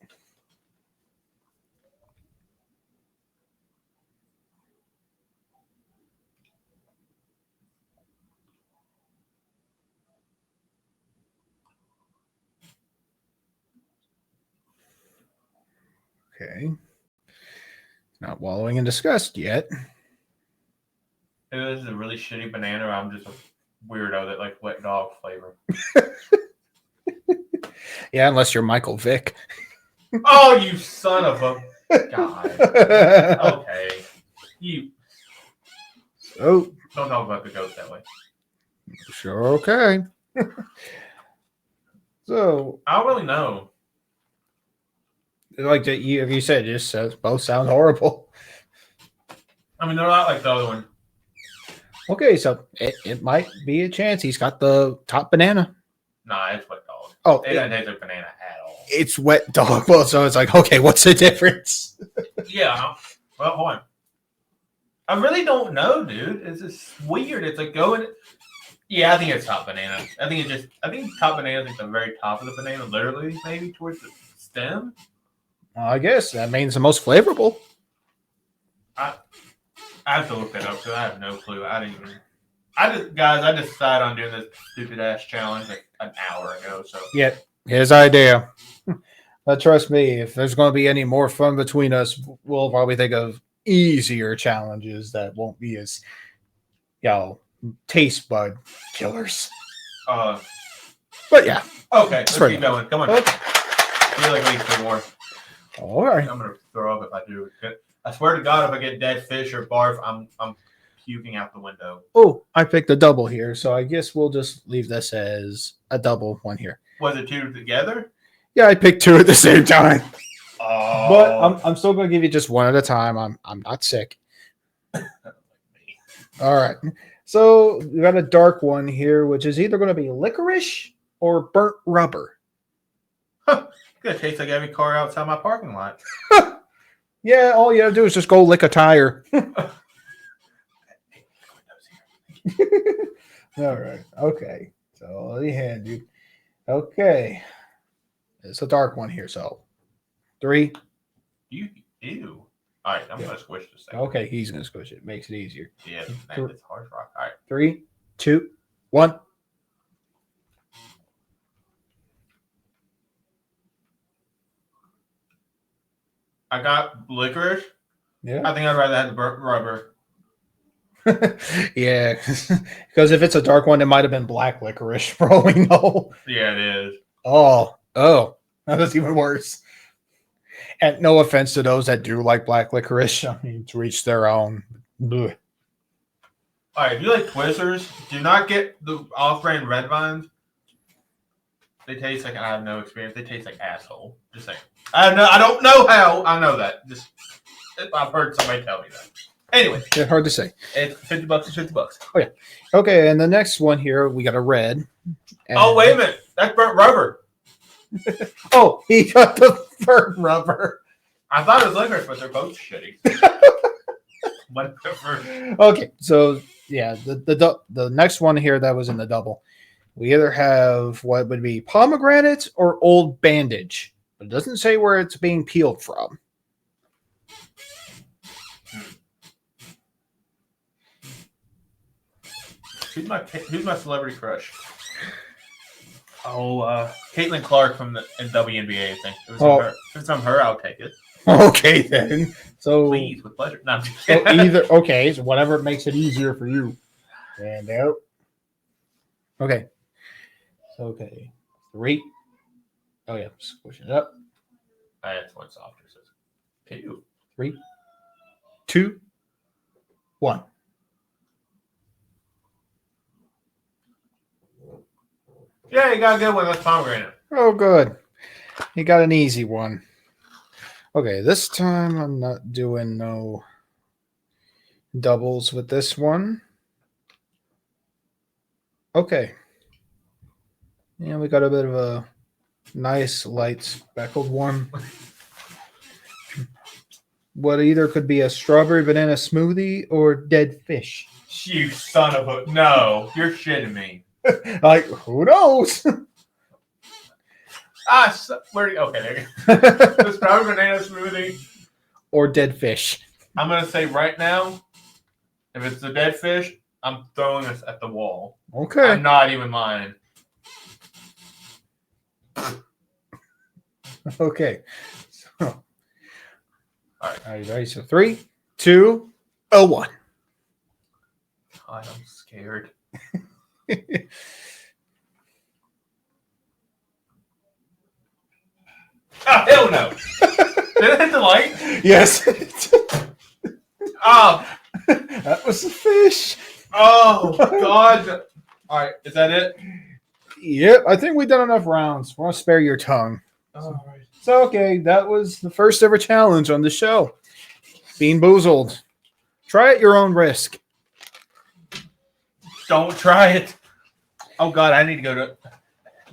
Okay. Not wallowing in disgust yet. It is a really shitty banana. I'm just a weirdo that like wet dog flavor. Yeah, unless you're Michael Vick. Oh, you son of a god. Okay. You Oh, don't talk about the goat that way. sure, okay. So, I don't really know. like that, you said, just both sound horrible. I mean, they're not like the other one. Okay, so it might be a chance. He's got the top banana. Nah, it's wet dog. Oh, It doesn't taste like banana at all. it's wet dog. Well, so it's like, okay, what's the difference? Yeah. Well, hold on. I really don't know, dude. It's just weird. It's like going. Yeah, I think it's top banana. I think top banana is like the very top of the banana, literally, maybe towards the stem. Well, I guess that means the most flavorful. I have to look that up because I have no clue. I just decided on doing this stupid ass challenge like an hour ago. So Yeah, his idea. But trust me, if there's going to be any more fun between us, we'll probably think of easier challenges that won't be as, taste bud killers. But yeah. Okay, let's keep going. Come on. Okay. Feel like at least 2 more. All right. I'm gonna throw up if I do. I swear to God, if I get dead fish or barf, I'm puking out the window. Oh, I picked a double here, so I guess we'll just leave this as a double one here. Was it 2 together? Yeah, I picked 2 at the same time. Oh. But I'm still gonna give you just one at a time. I'm not sick. All right. So we got a dark one here, which is either going to be licorice or burnt rubber. It's gonna taste like every car outside my parking lot. Yeah, all you have to do is just go lick a tire. All right. Okay. So let me hand you. Okay. It's a dark one here. So 3. Ew. All right, I'm gonna squish this thing. Okay, he's gonna squish it. Makes it easier. Yeah, man, it's hard rock. All right. 3, 2, 1. I got licorice. Yeah. I think I'd rather have the burnt rubber. Yeah, because if it's a dark one, it might have been black licorice for all we know. Yeah, it is. Oh, that's even worse. And no offense to those that do like black licorice. I mean, to each their own. Blech. All right, if you like Twizzlers, do not get the off-brand red vines. They taste like, I have no experience. They taste like asshole. Just saying. I don't know how. I know that. Just I've heard somebody tell me that. Anyway, Yeah, hard to say. it's $50. It's $50. Oh yeah. Okay, and the next one here we got a red. And Oh wait a minute, that's burnt rubber. Oh, he got the burnt rubber. I thought it was licorice, but they're both shitty. Whatever. Okay, so yeah, the next one here that was in the double. We either have what would be pomegranate or old bandage, but it doesn't say where it's being peeled from. Who's my celebrity crush? Oh, Caitlin Clark from the WNBA. I think it was from her. If it's from her, I'll take it. Okay then. So Please, with pleasure. No, I'm just so kidding. either okay, so whatever makes it easier for you. And out. Okay. So okay. 3. Oh yeah, squish it up. That's one softer. Ew. 3, 2, 1. Yeah, you got a good one. That's pomegranate. Oh, good. You got an easy one. Okay, this time I'm not doing no doubles with this one. Okay. Yeah, we got a bit of a nice light speckled one. What either could be a strawberry banana smoothie or dead fish. You son of a... No, you're shitting me. Like, who knows? Where do you... Okay, there you go. The strawberry banana smoothie. Or dead fish. I'm going to say right now, if it's the dead fish, I'm throwing this at the wall. Okay. I'm not even lying. Okay. So, all right. Are you ready? So 3, 2, 1. God, I'm scared. Oh, hell no. Did it hit the light? Yes. Oh. That was a fish. Oh, God. All right. Is that it? Yep. I think we've done enough rounds. I want to spare your tongue. All right. So, okay. That was the first ever challenge on the show. Bean Boozled. Try at your own risk. Don't try it. Oh, God. I need to go to...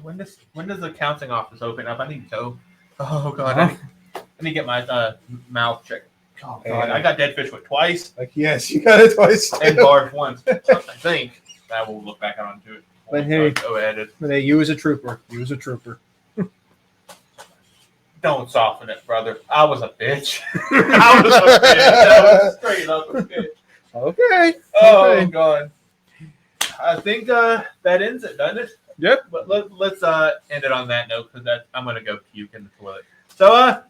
When does the counting office open up? I need to go. Oh, God. I need to get my mouth checked. Oh, God. I got dead fish with twice. Like, yes, you got it twice. And barf once. I think that will look back onto it. But hey, go ahead. But hey, you was a trooper. You was a trooper. Don't soften it, brother. I was a bitch. I was a bitch. I was straight up a bitch. Okay. Oh, Okay. God. I think that ends it, doesn't it? Yep. But let's end it on that note because I'm going to go puke in the toilet. So, all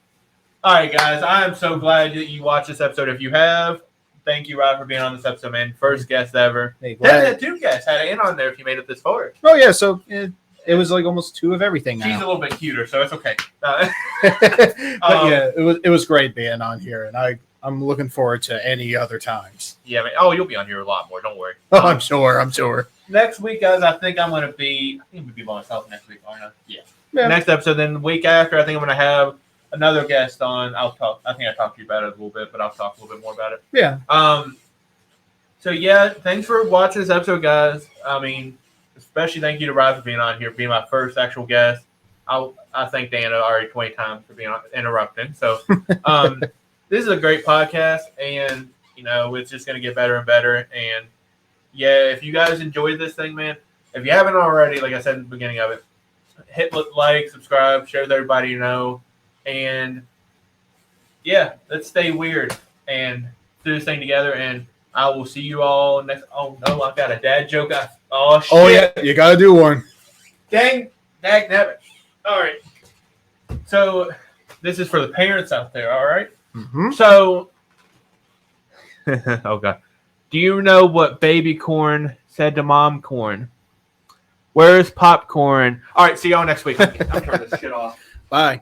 right, guys. I am so glad that you watched this episode. If you have, thank you, Rod, for being on this episode, man. First guest ever. Hey, Had 2 guests. Had an in on there if you made it this far. Oh, yeah. So it was like almost 2 of everything now. She's a little bit cuter, so it's okay. But yeah, it was great being on here, and I'm looking forward to any other times. Yeah, man. Oh, you'll be on here a lot more. Don't worry. Oh, I'm sure. Next week, guys, I think I'm going to be by myself next week, aren't I? Yeah. Next episode, then the week after, I think I'm going to have another guest on. I think I talked to you about it a little bit, but I'll talk a little bit more about it. Yeah. So yeah, thanks for watching this episode, guys. I mean, especially thank you to Rod for being on here, being my first actual guest. I thank Dana already 20 times for being interrupting. So this is a great podcast, and it's just going to get better and better. And yeah, if you guys enjoyed this thing, man, if you haven't already, like I said in the beginning of it, hit like, subscribe, share with everybody you know, and yeah, let's stay weird and do this thing together. And I will see you all next. Oh no, I've got a dad joke. Oh shit! Oh yeah, you gotta do one. Dang, nabbit. All right. So this is for the parents out there. All right. Mm-hmm. So, oh god, do you know what baby corn said to mom corn? Where's popcorn? All right. See y'all next week. I'm turning this shit off. Bye.